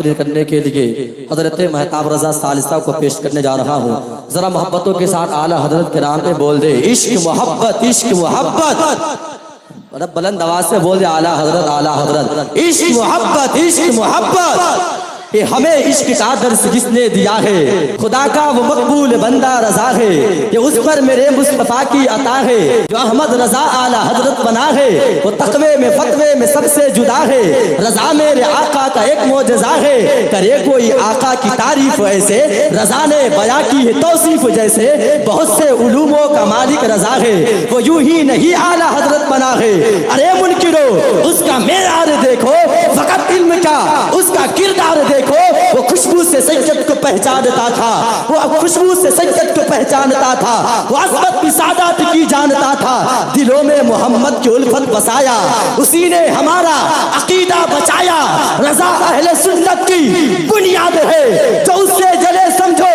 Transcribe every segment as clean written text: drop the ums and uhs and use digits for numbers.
تقریر کرنے کے لیے حضرت مہتاب رضا ثالثہ کو پیش کرنے جا رہا ہوں. ذرا محبتوں کے ساتھ اعلیٰ حضرت کے نام پہ بول دے عشق محبت عشق محبت. بلند آواز سے بول دے اعلیٰ حضرت عشق محبت عشق محبت. کہ ہمیں عشق کا درس جس نے دیا ہے خدا کا وہ مقبول بندہ رضا ہے. کہ اس پر میرے مصطفیٰ کی عطا ہے جو احمد رضا اعلیٰ حضرت بنا ہے. وہ تقوی میں فتوے میں سب سے جدا ہے. رضا میرے آقا کا ایک معجزہ ہے. کرے کوئی آقا کی تعریف ایسے رضا نے بیاں کی ہے توصیف جیسے. بہت سے علوموں کا مالک رضا ہے. وہ یوں ہی نہیں اعلیٰ حضرت بنا ہے. ارے منکرو اس کا معیار دیکھو فقط علم کا اس کا کردار دیکھو. وہ خوشبو سے سید کو پہچانتا تھا. وہ خوشبو سے سید کو پہچانتا تھا. وہ عظمت کی سعادت کی جانتا تھا. دلوں میں محمد کی الفت بسایا. اسی نے ہمارا عقیدہ بچایا. رضا اہل سنت کی بنیاد ہے. جو اس سے جلے سمجھو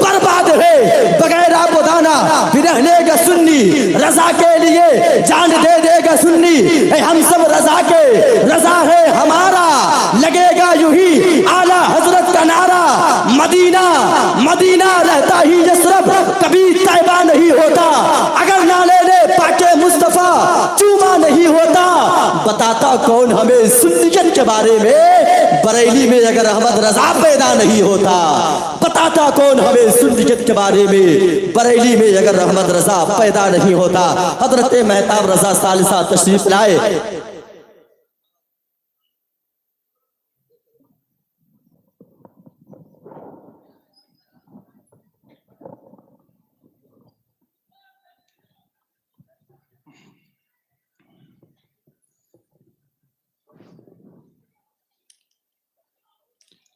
برباد ہے. بغیر آب و دانا پھر رہنے گا سنی. رضا کے لیے جان دے دے گا سنی. ہم سب رضا کے رضا ہے ہمارا. لگے گا یوں ہی اعلیٰ حضرت کا نعرہ. مدینہ مدینہ رہتا ہی یثرب کبھی طیبہ نہیں ہوتا. اگر نہ لینے پاکے مصطفیٰ چوما نہیں ہوتا. بتاتا کون ہمیں سنیت کے بارے میں بریلی میں اگر احمد رضا پیدا نہیں ہوتا. بتاتا کون ہمیں سنیت کے بارے میں بریلی میں اگر احمد رضا پیدا نہیں ہوتا. حضرت مہتاب رضا ثالثہ تشریف لائے.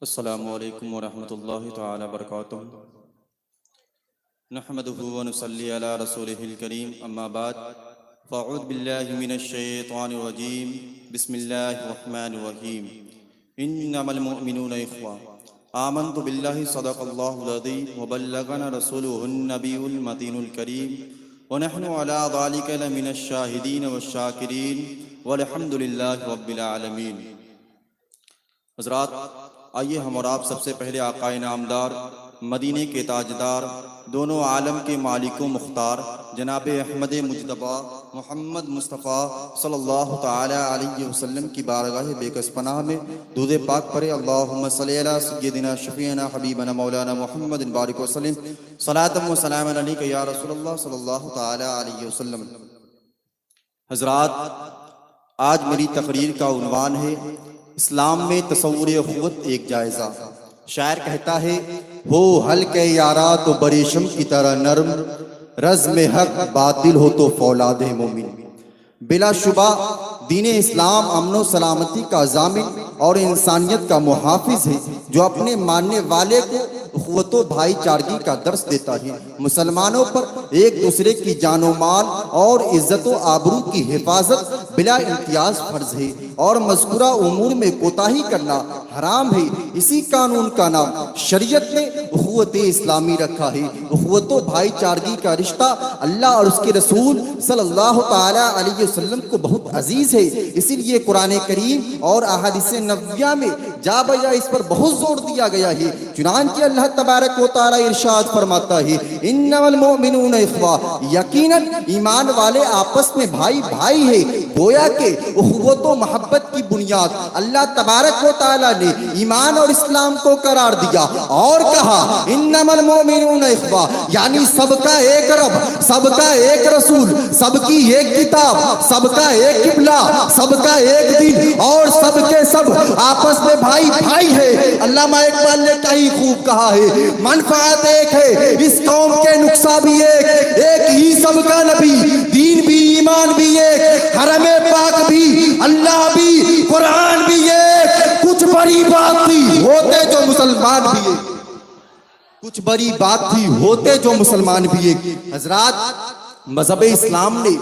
السلام علیکم ورحمۃ اللہ تعالی وبرکاتہ. نحمده ونصلی علی رسولہ الکریم. اما بعد فاعوذ باللہ من الشیطان الرجیم. بسم اللہ الرحمن الرحیم. انما المؤمنون اخوہ. آمنت باللہ صدق اللہ العظیم وبلغنا رسولہ النبی المتین الکریم ونحن علی ذلک لمن الشاہدین والشاکرین والحمد للہ رب العالمین. حضرات آئیے ہم اور آپ سب سے پہلے آقا نامدار مدینے کے تاجدار دونوں عالم کے مالک و مختار جناب احمد مجتبی محمد مصطفیٰ صلی اللہ تعالی علیہ وسلم کی بارگاہ بے کس پناہ میں درود پاک پڑھے. اللہم صلی علی سیدنا شفیعنا حبیبنا مولانا محمد بارک وسلم صلاۃ و سلام علیک یا رسول اللہ صلی اللہ تعالی علیہ وسلم. حضرات آج میری تقریر کا عنوان ہے اسلام میں تصور اخوت ایک جائزہ. شاعر کہتا ہے ہو ہلکے یارا تو بریشم کی طرح نرم. رزم حق باطل ہو تو فولاد مومن. بلا شبہ دین اسلام امن و سلامتی کا ضامن اور انسانیت کا محافظ ہے جو اپنے ماننے والے کو اخوت و بھائی چارگی کا درس دیتا ہے. مسلمانوں پر ایک دوسرے کی جان و مال اور عزت و آبرو کی حفاظت بلا امتیاز فرض ہے اور مذکورہ امور میں کوتاہی کرنا حرام ہے. اسی قانون کا نام شریعت نے اخوت اسلامی رکھا ہے. اخوت و بھائی چارگی کا رشتہ اللہ اور اس کے رسول صلی اللہ تعالی علیہ وسلم کو بہت عزیز ہے. اسی لیے قرآن کریم اور احادیث نبویہ میں جا بجا اس پر بہت زور دیا گیا ہے. چنانچہ اللہ تبارک و تعالی ارشاد فرماتا ہے انما المؤمنون اخوہ. یقیناً ایمان والے آپس میں بھائی بھائی ہے. گویا کہ اخوت و محبت کی بنیاد اللہ تبارک و تعالی نے ایمان اور اسلام کو قرار دیا اور کہا انما المؤمنون اخوہ. یعنی سب کا ایک رب, سب کا ایک رسول, سب کی ایک کتاب, سب کا ایک قبلہ, سب کا ایک دین اور سب کے سب آپس میں بھائی بھائی ہے. علامہ اقبال نے کہیں خوب کہا ہے منفعت ایک ہے اس قوم کے نقصہ بھی ایک ہی سب کا نبی, دین بھی ایمان بھی ایک, حرم پاک بھی اللہ بھی قرآن بھی ایک. کچھ بڑی بات تھی ہوتے جو مسلمان بھی ایک, کچھ بڑی بات تھی ہوتے جو مسلمان بھی ایک. حضرات مذہب اسلام نے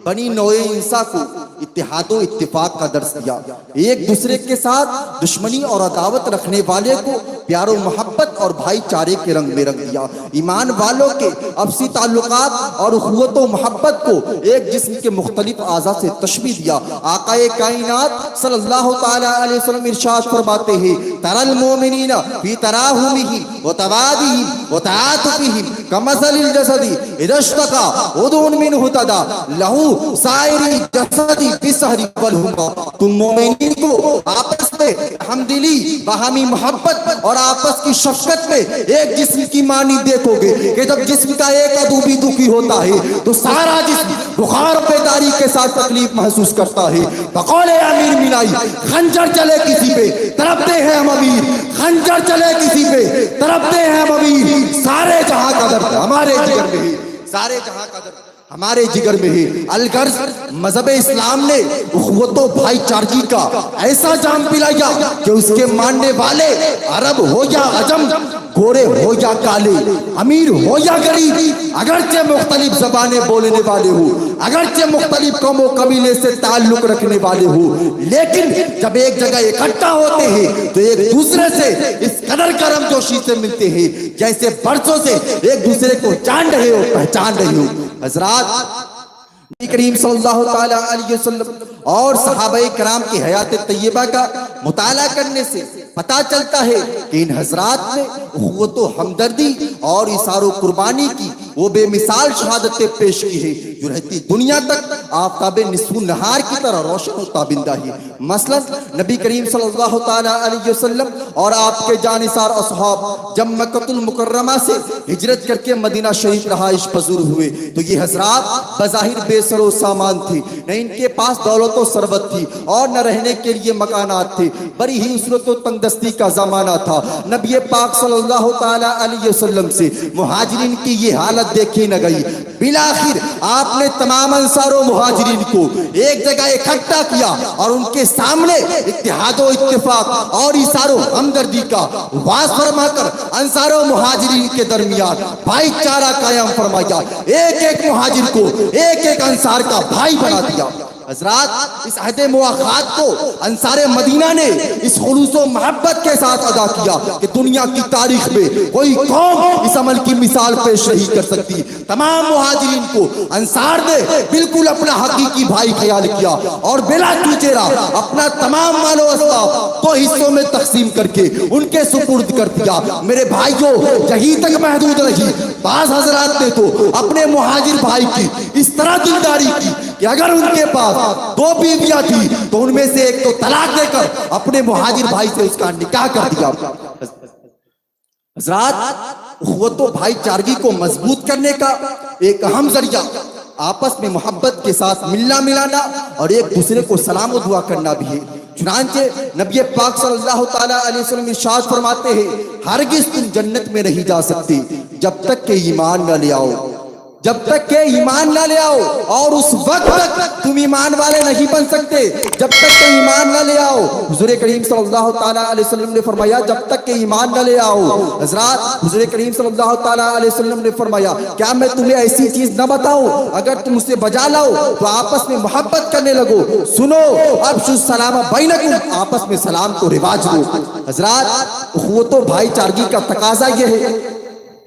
بنی نوع انسان کو اتحاد و اتفاق کا درس دیا. ایک دوسرے کے ساتھ دشمنی اور عداوت رکھنے والے کو प्यारो मोहब्बत और भाईचारे के रंग में रंग दिया। ईमान वालों के आपसी ताल्लुकात और उखुवत व मोहब्बत को एक जिस्म के मुख्तलिफ आज़ा से तशबीह दिया। आकाए कायनात सल्लल्लाहु तआला अलैहि वसल्लम इरशाद फरमाते हैं, तरल मोमिनीना फी तराहुमिहिम व तवादिहिम व तआतुफिहिम कमसलिल जसदी इज़ा इश्तका उदुन मिनहु तदा लहू साइरी जसदी बिसहरी वल हुमा। तुम मोमिनीन को आपस में हमदिली, बाहमी मोहब्बत और आपस की शफकत में एक जिस्म की मानी देखोगे कि जब जिस्म का एक अदू भी दुखी होता है तो सारा जिस्म बुखार बेदारी के साथ तकलीफ महसूस करता है। बकौले अमीर मिलाई, खंजर चले किसी पे तड़पते हैं हम अमीर, खंजर चले किसी पे तड़पते हैं हम अमीर। सारे जहां का दर्द हमारे जिगर में है, सारे जहां का दर्द हमारे जिगर में है। अलगर्ज मजहब इस्लाम ने उखवतो भाईचारगी का ऐसा जाम पिलाया कि उसके मानने वाले अरब हो या अजम, गोरे हो या काले, अमीर हो या गरीब, अगरचे मुख्तलिफ जबानें बोलने वाले हो, अगरचे मुख्तलिफ कौमो कबीले से ताल्लुक रखने वाले हो, लेकिन जब एक जगह इकट्ठा होते हैं तो एक दूसरे से इस कदर करमजोशी से मिलते हैं जैसे बरसों से एक दूसरे को जान रहे हो, पहचान रहे हो। हजरात, नबी करीम सल्लल्लाहु तआला अलैहि वसल्लम और सहाबाए कराम की हयात तैयबा का मुताला करने से पता चलता है कि इन हजरात ने उखवत व हमदर्दी और इसारो कुर्बानी की वो बेमिसाल शहादतें पेश की है जो रहती दुनिया तक आफताब निस्फु नहार की तरह रोशन और ताबिंदा है। मसलन नबी करीम सल्लल्लाहु तआला अलैहि वसल्लम और आपके जानिसार असहाब जब मक्कतुल मुकर्रमा से हिजरत करके मदीना शरीफ रहाइश पजूर हुए तो ये हजरात बज़ाहिर बेसरो सामान थे, न इनके पास दौलत व सरबत थी और न रहने के लिए मकानात थे। बड़ी ही उसरत व तंगदस्ती का जमाना था। नबी पाक सल्लल्लाहु तआला अलैहि वसल्लम से मुहाजिरीन की ये हालत देखी न गई। बिलाखिर आपने तमाम अंसारो मुहाजिरीन को एक जगह इकट्ठा किया और उनके सामने इत्तेहादो इत्तेफाक और इसारो हमदर्दी का वास फरमाकर अंसारो मुहाजिरीन के दरमियान भाईचारा कायम फरमाया। एक एक मुहाजिर को एक एक अंसार का भाई बना दिया। हजरात, इस अहद मुआखात को अंसारे मदीना ने इस खुलूस व मोहब्बत के साथ अदा किया कि दुनिया की तारीख में कोई कौम इस अमल की मिसाल पेश नहीं कर सकती। तमाम मुहाजिरीन को अंसार ने बिल्कुल अपना हकीकी भाई ख्याल किया और बिला चूचेरा अपना तमाम मालो अस्बाब दो हिस्सों में तकसीम करके उनके सुपुर्द कर दिया। मेरे भाइयों, यहीं तक महदूद नहीं, बाज़ हजरात ने तो अपने मुहाजिर भाई की इस तरह दिलदारी की कि अगर उनके पास दो बीवियां थी तो उनमें से एक तो तलाक देकर अपने मुहाजिर भाई से उसका निकाह कर दिया। हजरात, उखवत व भाईचारगी को मजबूत करने का एक अहम जरिया आपस में मोहब्बत के साथ मिलना मिलाना और एक दूसरे को सलाम व दुआ करना भी है। चुनांचे नबी पाक सल्लल्लाहु तआला अलैहि वसल्लम इरशाद फरमाते हैं, हरगिज तुम जन्नत में नहीं जा सकते जब तक के ईमान न ले आओ, जब तक के ईमान न ले आओ, और उस वक्त तक तुम ईमान वाले नहीं बन सकते जब तक के ईमान न ले आओ। हुजूर करीम सल्लल्लाहु तआला अलैहि वसल्लम ने फरमाया, जब तक के ईमान न ले आओ। हजरात, हुजूर करीम सल्लल्लाहु तआला अलैहि वसल्लम ने फरमाया, क्या मैं तुम्हें ऐसी चीज न बताऊं, अगर तुम उसे बजा लाओ तो आपस में मोहब्बत करने लगो। सुनो, अब्शु सलाम बैनकुम, आपस में सलाम को रिवाज दो। हजरात, उखवत व भाईचारगी का तकाजा यह है,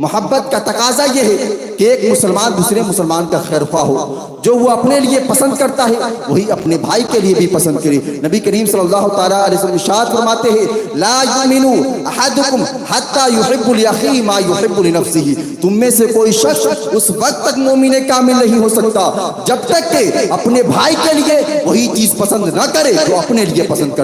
मोहब्बत का तकाजा यह है कि एक मुसलमान दूसरे मुसलमान का खैरख्वाह हो। जो वो अपने लिए पसंद करता है वही अपने भाई के लिए भी पसंद करे। नबी करीम सल्लल्लाहु तआला अलैहि वसल्लम इरशाद फरमाते हैं, ला युमिनु अहदुकुम हत्ता युहिब्बु लिअखीहि मा युहिब्बु लिनफ्सिहि। तुम में से कोई शख्स उस वक्त तक मोमिन कामिल नहीं हो सकता जब तक कि अपने भाई के लिए वही चीज पसंद न करे जो अपने लिए पसंद करे।